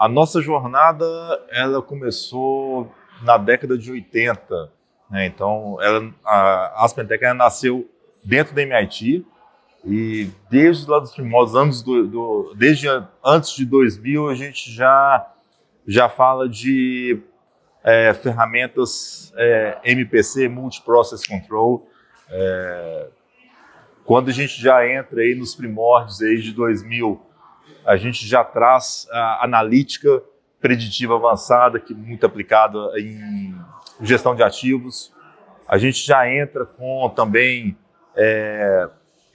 A nossa jornada, ela começou na década de 80, né? Então, a AspenTech ela nasceu dentro da MIT e desde lá dos primórdios, desde antes de 2000, a gente já fala de ferramentas MPC, Multiprocess Control. Quando a gente já entra aí nos primórdios aí de 2000, a gente já traz a analítica preditiva avançada, que é muito aplicada em gestão de ativos. A gente já entra com também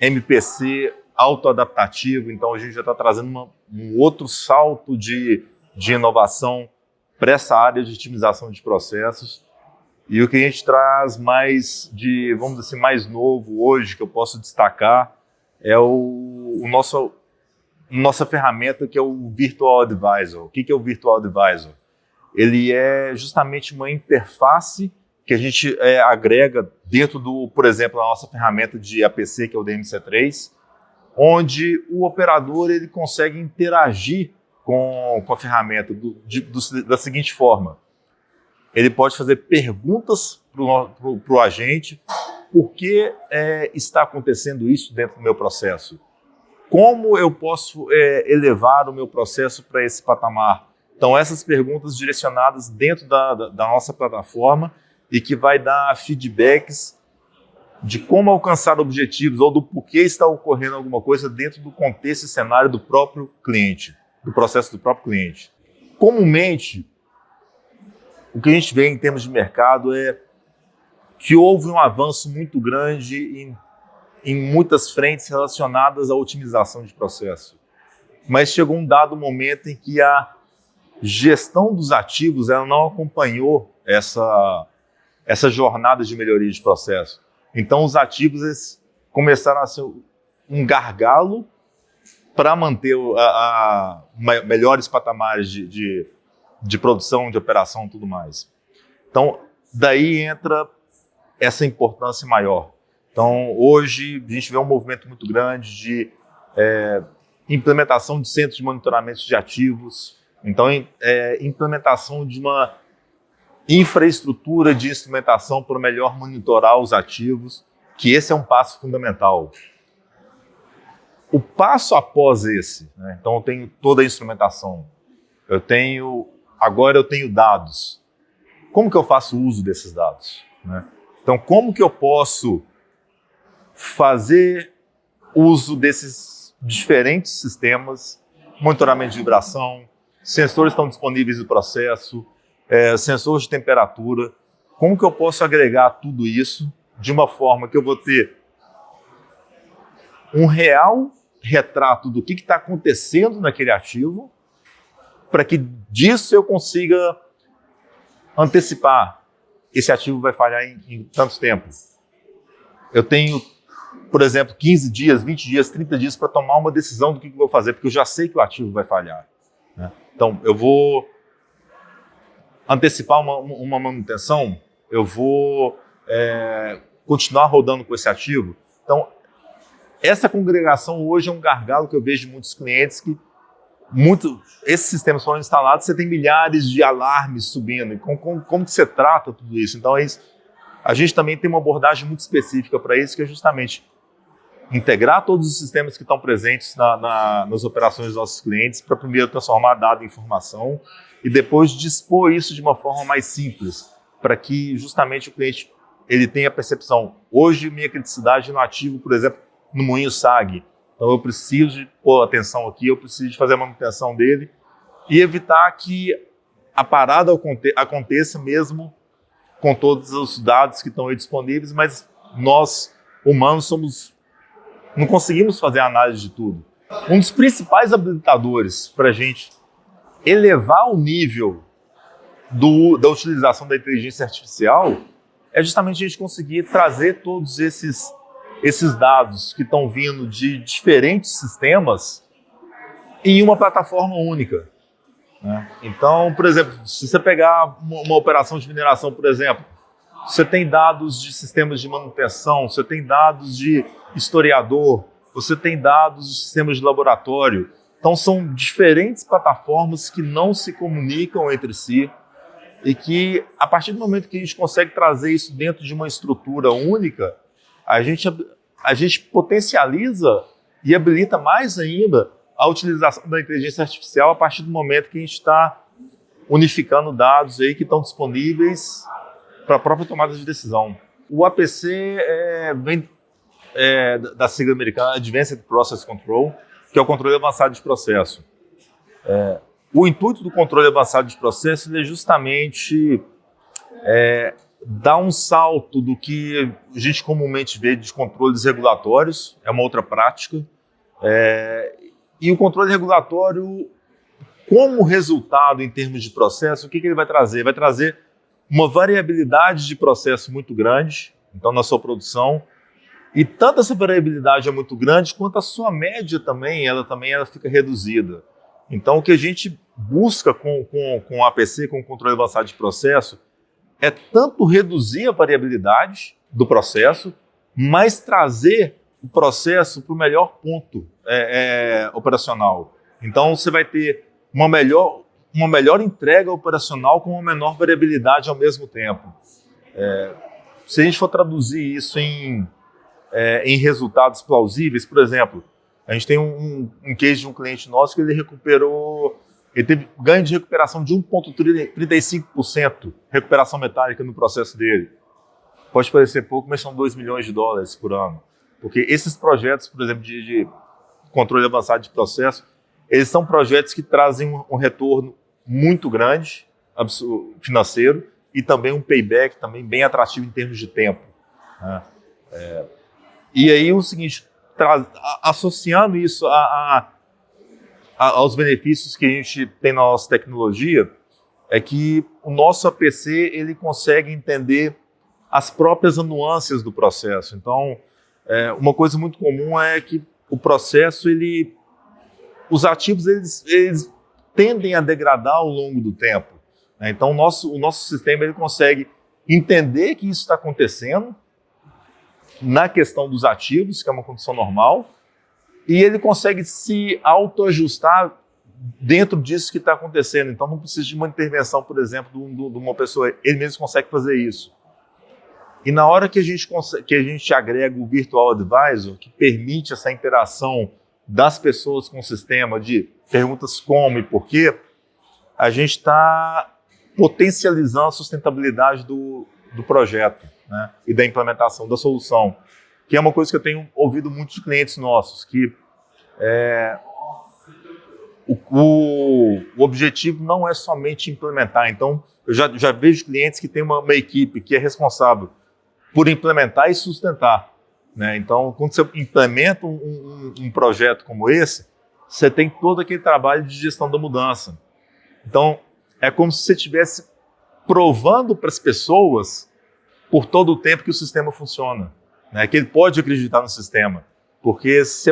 MPC autoadaptativo, então a gente já está trazendo um outro salto de inovação para essa área de otimização de processos. E o que a gente traz mais vamos dizer assim, mais novo hoje, que eu posso destacar, é nossa ferramenta, que é o Virtual Advisor. O que é o Virtual Advisor? Ele é justamente uma interface que a gente agrega dentro por exemplo, a nossa ferramenta de APC, que é o DMC3, onde o operador ele consegue interagir com a ferramenta da seguinte forma. Ele pode fazer perguntas para o agente: por que está acontecendo isso dentro do meu processo? Como eu posso elevar o meu processo para esse patamar? Então, essas perguntas direcionadas dentro da nossa plataforma e que vai dar feedbacks de como alcançar objetivos ou do porquê está ocorrendo alguma coisa dentro do contexto e cenário do próprio cliente, do processo do próprio cliente. Comumente, o que a gente vê em termos de mercado é que houve um avanço muito grande em muitas frentes relacionadas à otimização de processo. Mas chegou um dado momento em que a gestão dos ativos ela não acompanhou essa jornada de melhoria de processo. Então, os ativos eles começaram a ser um gargalo para manter melhores patamares de produção, de operação e tudo mais. Então, daí entra essa importância maior. Então, hoje, a gente vê um movimento muito grande de implementação de centros de monitoramento de ativos, então, implementação de uma infraestrutura de instrumentação para melhor monitorar os ativos, que esse é um passo fundamental. O passo após esse, né? Então eu tenho toda a instrumentação, agora eu tenho dados. Como que eu faço uso desses dados, né? Então, como que eu posso fazer uso desses diferentes sistemas, monitoramento de vibração, sensores estão disponíveis no processo, sensores de temperatura, como que eu posso agregar tudo isso de uma forma que eu vou ter um real retrato do que está acontecendo naquele ativo, para que disso eu consiga antecipar. Esse ativo vai falhar em tantos tempos. Eu tenho, por exemplo, 15 dias, 20 dias, 30 dias para tomar uma decisão do que eu vou fazer, porque eu já sei que o ativo vai falhar, né? Então, eu vou antecipar uma manutenção, eu vou continuar rodando com esse ativo. Então, essa congregação hoje é um gargalo que eu vejo de muitos clientes que esses sistemas foram instalados, você tem milhares de alarmes subindo. E como que você trata tudo isso? Então, a gente também tem uma abordagem muito específica para isso, que é justamente integrar todos os sistemas que estão presentes nas operações dos nossos clientes para primeiro transformar dado em informação e depois dispor isso de uma forma mais simples, para que justamente o cliente ele tenha a percepção. Hoje, minha criticidade no ativo, por exemplo, no moinho SAG. Então, eu preciso de pôr atenção aqui, eu preciso de fazer a manutenção dele e evitar que a parada aconteça mesmo com todos os dados que estão aí disponíveis, mas nós, humanos, não conseguimos fazer a análise de tudo. Um dos principais habilitadores para a gente elevar o nível da utilização da inteligência artificial é justamente a gente conseguir trazer todos esses dados que estão vindo de diferentes sistemas em uma plataforma única, né? Então, por exemplo, se você pegar uma operação de mineração, por exemplo, você tem dados de sistemas de manutenção, você tem dados de historiador, você tem dados de sistemas de laboratório. Então são diferentes plataformas que não se comunicam entre si e que, a partir do momento que a gente consegue trazer isso dentro de uma estrutura única, a gente potencializa e habilita mais ainda a utilização da inteligência artificial a partir do momento que a gente está unificando dados aí que estão disponíveis para a própria tomada de decisão. O APC vem da sigla americana Advanced Process Control, que é o controle avançado de processo. O intuito do controle avançado de processo é justamente dar um salto do que a gente comumente vê de controles regulatórios, é uma outra prática, e o controle regulatório, como resultado em termos de processo, o que ele vai trazer? Vai trazer uma variabilidade de processo muito grande, então na sua produção, e tanto essa variabilidade é muito grande, quanto a sua média também, ela fica reduzida. Então o que a gente busca com o APC, com o controle avançado de processo, é tanto reduzir a variabilidade do processo, mas trazer o processo para o melhor ponto operacional. Então você vai ter uma melhor entrega operacional com uma menor variabilidade ao mesmo tempo. Se a gente for traduzir isso em resultados plausíveis, por exemplo, a gente tem um case de um cliente nosso que ele teve ganho de recuperação de 1,35% recuperação metálica no processo dele. Pode parecer pouco, mas são $2 milhões por ano. Porque esses projetos, por exemplo, de controle avançado de processo, eles são projetos que trazem um retorno muito grande, financeiro, e também um payback também bem atrativo em termos de tempo. Né? E aí o seguinte, associando isso aos benefícios que a gente tem na nossa tecnologia, é que o nosso APC ele consegue entender as próprias nuances do processo. Então, uma coisa muito comum é que o processo, os ativos eles tendem a degradar ao longo do tempo. Né? Então, o nosso sistema ele consegue entender que isso está acontecendo na questão dos ativos, que é uma condição normal, e ele consegue se autoajustar dentro disso que está acontecendo. Então, não precisa de uma intervenção, por exemplo, de uma pessoa. Ele mesmo consegue fazer isso. E na hora que a gente agrega o Virtual Advisor, que permite essa interação das pessoas com o sistema, de perguntas como e por quê, a gente está potencializando a sustentabilidade do projeto, né, e da implementação da solução, que é uma coisa que eu tenho ouvido muitos clientes nossos, que o objetivo não é somente implementar. Então, eu já vejo clientes que têm uma equipe que é responsável por implementar e sustentar. Né? Então, quando você implementa um projeto como esse, você tem todo aquele trabalho de gestão da mudança. Então, é como se você estivesse provando para as pessoas por todo o tempo que o sistema funciona, né? Que ele pode acreditar no sistema. Porque se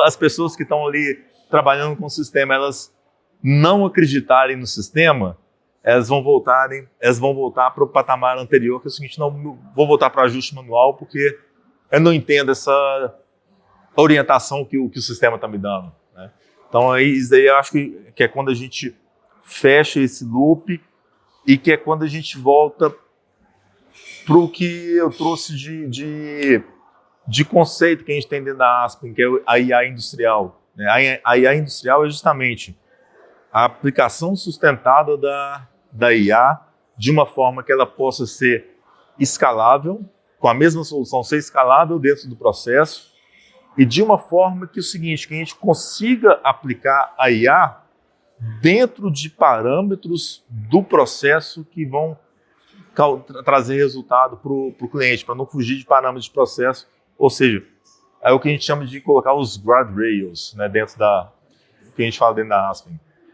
as pessoas que estão ali trabalhando com o sistema, elas não acreditarem no sistema, elas vão voltar para o patamar anterior, que é o seguinte: não vou voltar para o ajuste manual porque eu não entendo essa orientação que o sistema está me dando. Né? Então, isso daí eu acho que é quando a gente fecha esse loop e que é quando a gente volta para o que eu trouxe de conceito que a gente tem dentro da Aspen, que é a IA industrial. Né? A IA industrial é justamente a aplicação sustentada da IA de uma forma que ela possa ser escalável, com a mesma solução ser escalável dentro do processo, e de uma forma que que a gente consiga aplicar a IA dentro de parâmetros do processo que vão trazer resultado para o cliente, para não fugir de parâmetros de processo, ou seja, é o que a gente chama de colocar os guardrails, né, dentro que a gente fala dentro da Aspen.